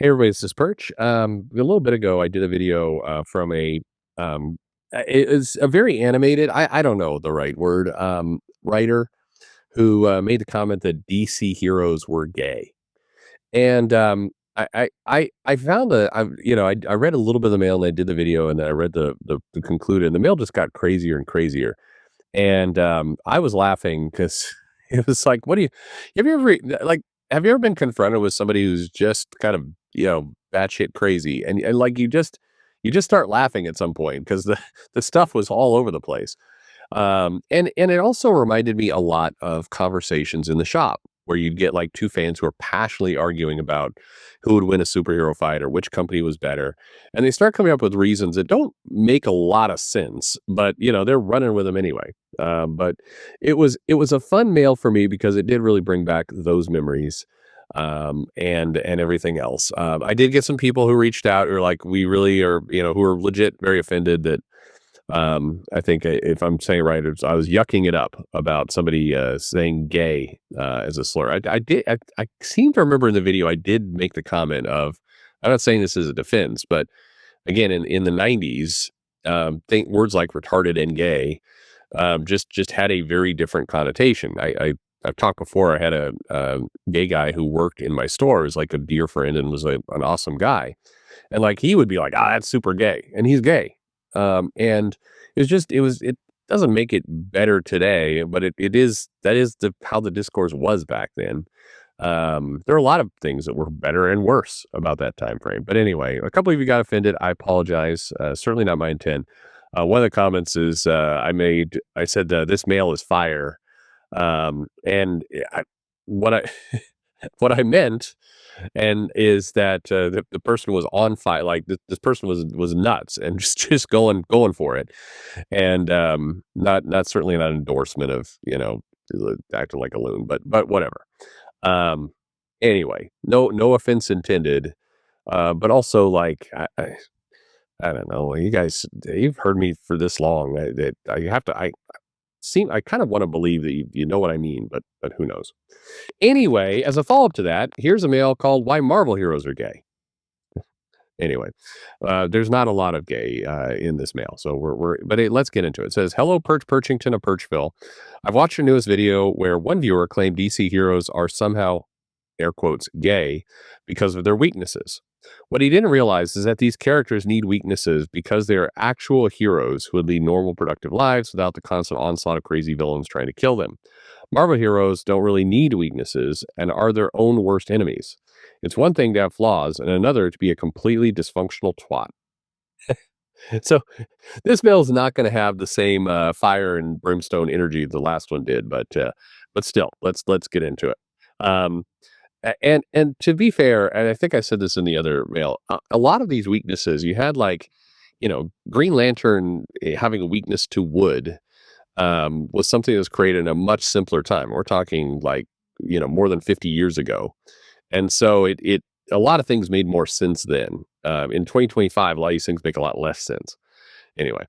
Hey everybody, this is Perch. A little bit ago, I did a video from it is a very animated. I don't know the right word. Writer who made the comment that DC heroes were gay, and I found I read a little bit of the mail and I did the video and then I read the concluded. And the mail just got crazier and crazier, and I was laughing because it was like, what do you have you ever like have you ever been confronted with somebody who's just kind of batshit crazy, and like you just start laughing at some point because the stuff was all over the place. And it also reminded me a lot of conversations in the shop where you'd get like two fans who are passionately arguing about who would win a superhero fight or which company was better. And they start coming up with reasons that don't make a lot of sense, but they're running with them anyway. But it was a fun mail for me because it did really bring back those memories and everything else. I did get some people who reached out who are like, we really are, who are legit very offended that I think if I'm saying it right, I was yucking it up about somebody saying gay as a slur. I seem to remember in the video I did make the comment of, I'm not saying this as a defense, but again, in the 90s, think words like retarded and gay just had a very different connotation. I've talked before. I had a gay guy who worked in my store, was like a dear friend and was an awesome guy, and like he would be like, "Ah, that's super gay," and he's gay. And it doesn't make it better today, but it is that is the how the discourse was back then. There are a lot of things that were better and worse about that time frame. But anyway, a couple of you got offended. I apologize. Certainly not my intent. One of the comments is I said this mail is fire. And what I what I meant and is that the person was on fire, like this person was nuts and just going for it, and not certainly not an endorsement of acting like a loon, but whatever. Um, anyway, no offense intended, but also like I don't know, you guys, you've heard me for this long that I have to I kind of want to believe that you know what I mean, but who knows. Anyway, as a follow-up to that, here's a mail called "Why Marvel Heroes Are Gay." Anyway, there's not a lot of gay in this mail, so let's get into it. It says, "Hello, Perchington of Perchville. I've watched your newest video where one viewer claimed DC heroes are somehow, air quotes, gay because of their weaknesses. What he didn't realize is that these characters need weaknesses because they are actual heroes who would lead normal, productive lives without the constant onslaught of crazy villains trying to kill them. Marvel heroes don't really need weaknesses and are their own worst enemies. It's one thing to have flaws and another to be a completely dysfunctional twat." So this mail is not going to have the same fire and brimstone energy the last one did, but still, let's get into it. Um, and to be fair, and I think I said this in the other mail, a lot of these weaknesses you had, like, Green Lantern having a weakness to wood was something that was created in a much simpler time. We're talking like, more than 50 years ago. And so a lot of things made more sense then. In 2025, a lot of these things make a lot less sense. Anyway,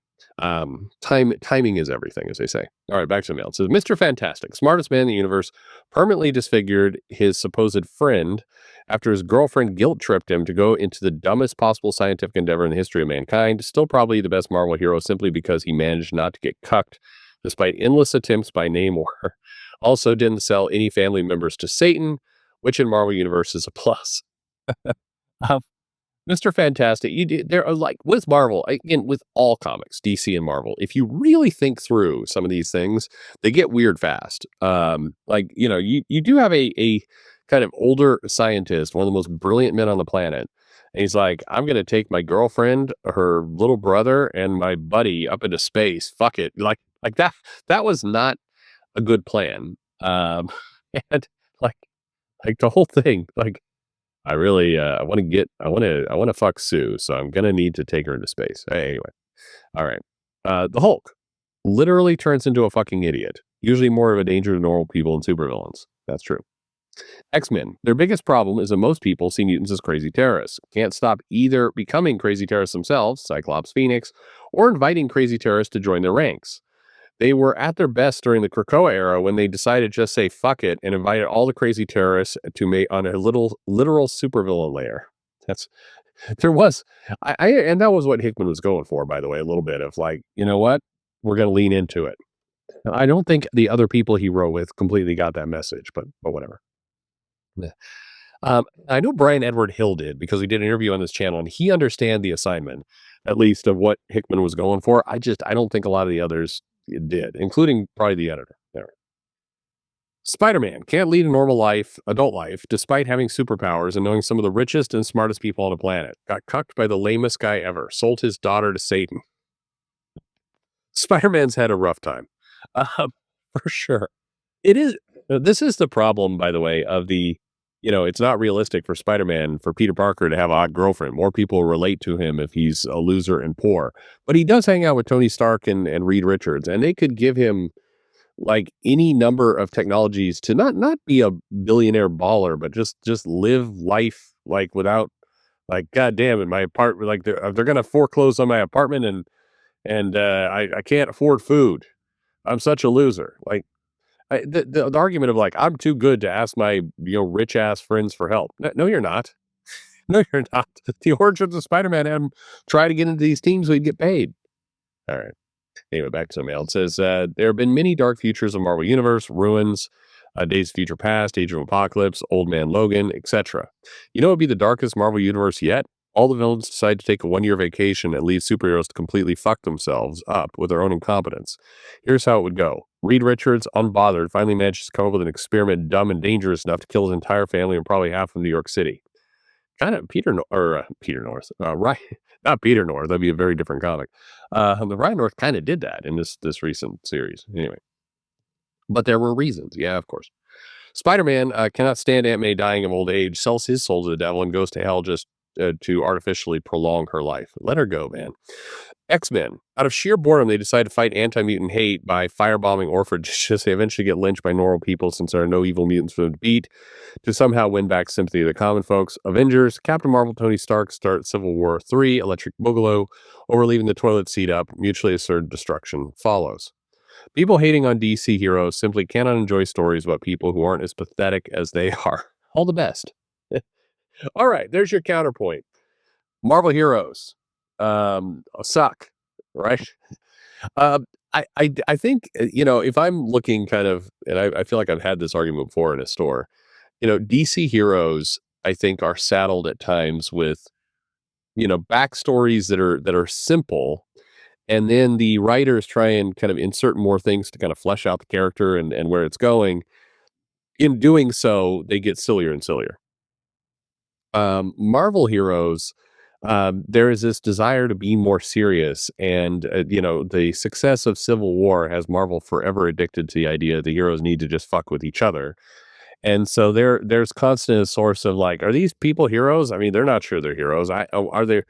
timing is everything, as they say. All right, back to the mail. It says, "Mr. Fantastic, smartest man in the universe, permanently disfigured his supposed friend after his girlfriend guilt tripped him to go into the dumbest possible scientific endeavor in the history of mankind. Still probably the best Marvel hero simply because he managed not to get cucked despite endless attempts by Namor. Also didn't sell any family members to Satan, which in Marvel Universe is a plus." Um, Mr. Fantastic, there are, like, with Marvel, again, with all comics, DC and Marvel, if you really think through some of these things, they get weird fast. Like, you do have a kind of older scientist, one of the most brilliant men on the planet. And he's like, "I'm going to take my girlfriend, her little brother, and my buddy up into space. Fuck it." Like that was not a good plan. And like, the whole thing, like, I really, I want to fuck Sue, so I'm gonna need to take her into space. Anyway, all right. The Hulk literally turns into a fucking idiot. Usually more of a danger to normal people and supervillains. That's true. X-Men. Their biggest problem is that most people see mutants as crazy terrorists. Can't stop either becoming crazy terrorists themselves, Cyclops, Phoenix, or inviting crazy terrorists to join their ranks. They were at their best during the Krakoa era when they decided to just say fuck it and invited all the crazy terrorists to make on a little literal supervillain lair. That's there was and that was what Hickman was going for, by the way, a little bit of like, you know what? We're gonna lean into it. I don't think the other people he wrote with completely got that message, but whatever. Yeah. I know Brian Edward Hill did because he did an interview on this channel and he understand the assignment, at least of what Hickman was going for. I don't think a lot of the others did, including probably the editor there. Spider-Man can't lead a normal life, adult life, despite having superpowers and knowing some of the richest and smartest people on the planet. Got cucked by the lamest guy ever. Sold his daughter to Satan. Spider-Man's had a rough time, for sure. It is. This is the problem, by the way, of it's not realistic for Spider-Man, for Peter Parker to have a hot girlfriend. More people relate to him if he's a loser and poor. But he does hang out with Tony Stark and Reed Richards, and they could give him like any number of technologies to not be a billionaire baller, but just live life like without like, God damn it, my apartment, like they're gonna foreclose on my apartment and I can't afford food. I'm such a loser. Like the argument of like, I'm too good to ask my, rich ass friends for help. No, you're not. No, you're not. The origins of Spider-Man had him try to get into these teams so he'd get paid. All right. Anyway, back to the mail. It says, there have been many dark futures of Marvel Universe, Ruins, Days of Future Past, Age of Apocalypse, Old Man Logan, etc. You know what would be the darkest Marvel Universe yet? All the villains decide to take a one-year vacation and leave superheroes to completely fuck themselves up with their own incompetence. Here's how it would go. Reed Richards, unbothered, finally manages to come up with an experiment dumb and dangerous enough to kill his entire family and probably half of New York City. Kind of Peter North, right? Not Peter North. That'd be a very different comic. The Ryan North kind of did that in this recent series. Anyway, but there were reasons. Yeah, of course. Spider-Man cannot stand Aunt May dying of old age, sells his soul to the devil, and goes to hell just to artificially prolong her life. Let her go, man. X-Men. Out of sheer boredom, they decide to fight anti-mutant hate by firebombing orphanages. They eventually get lynched by normal people since there are no evil mutants for them to beat, to somehow win back sympathy of the common folks. Avengers. Captain Marvel, Tony Stark start Civil War 3. Electric Boogaloo. Over leaving the toilet seat up. Mutually assured destruction follows. People hating on DC heroes simply cannot enjoy stories about people who aren't as pathetic as they are. All the best. All right, there's your counterpoint. Marvel heroes suck, right? I think, if I'm looking kind of, and I feel like I've had this argument before in a store, DC heroes, I think, are saddled at times with, backstories that are simple. And then the writers try and kind of insert more things to kind of flesh out the character and where it's going. In doing so, they get sillier and sillier. Marvel heroes, there is this desire to be more serious, and the success of Civil War has Marvel forever addicted to the idea the heroes need to just fuck with each other. And so there's constant a source of like, are these people heroes? I mean, they're not sure they're heroes. Are they?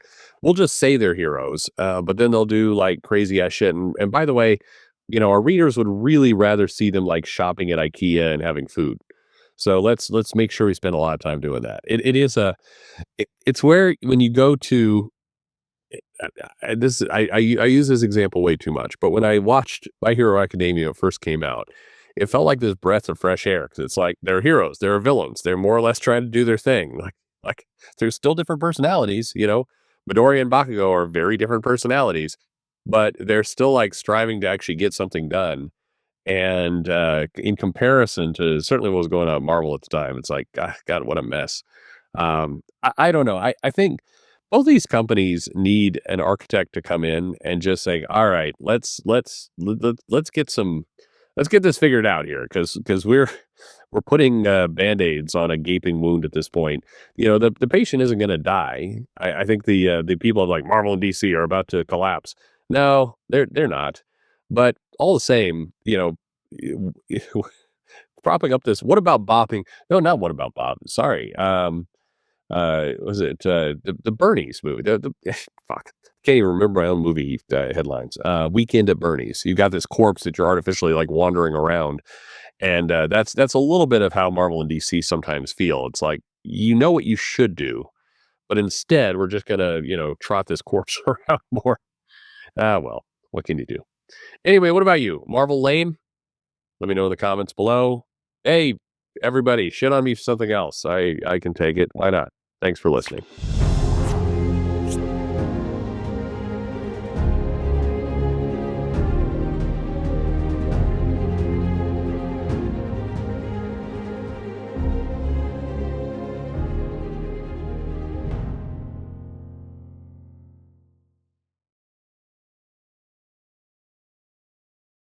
We'll just say they're heroes, but then they'll do like crazy ass shit. And by the way, our readers would really rather see them like shopping at IKEA and having food. So let's make sure we spend a lot of time doing that. It's where when you go to this, I use this example way too much, but when I watched My Hero Academia when it first came out, it felt like this breath of fresh air because it's like they're heroes, they're villains, they're more or less trying to do their thing. Like there's still different personalities, Midori and Bakugo are very different personalities, but they're still like striving to actually get something done. And in comparison to certainly what was going on at Marvel at the time, it's like, God, what a mess. I don't know. I think both these companies need an architect to come in and just say, all right, let's get this figured out here because we're putting band-aids on a gaping wound at this point. The patient isn't going to die. I think the people of like Marvel and DC are about to collapse. No, they're not. But all the same, propping up this. What about bopping? No, not what about Bob? Sorry. Was it the Bernie's movie? Fuck, can't even remember my own movie headlines. Weekend at Bernie's. You got this corpse that you're artificially like wandering around, and that's a little bit of how Marvel and DC sometimes feel. It's like what you should do, but instead we're just gonna trot this corpse around more. Well, what can you do? Anyway, what about you? Marvel lame? Let me know in the comments below. Hey, everybody, shit on me for something else. I can take it. Why not? Thanks for listening.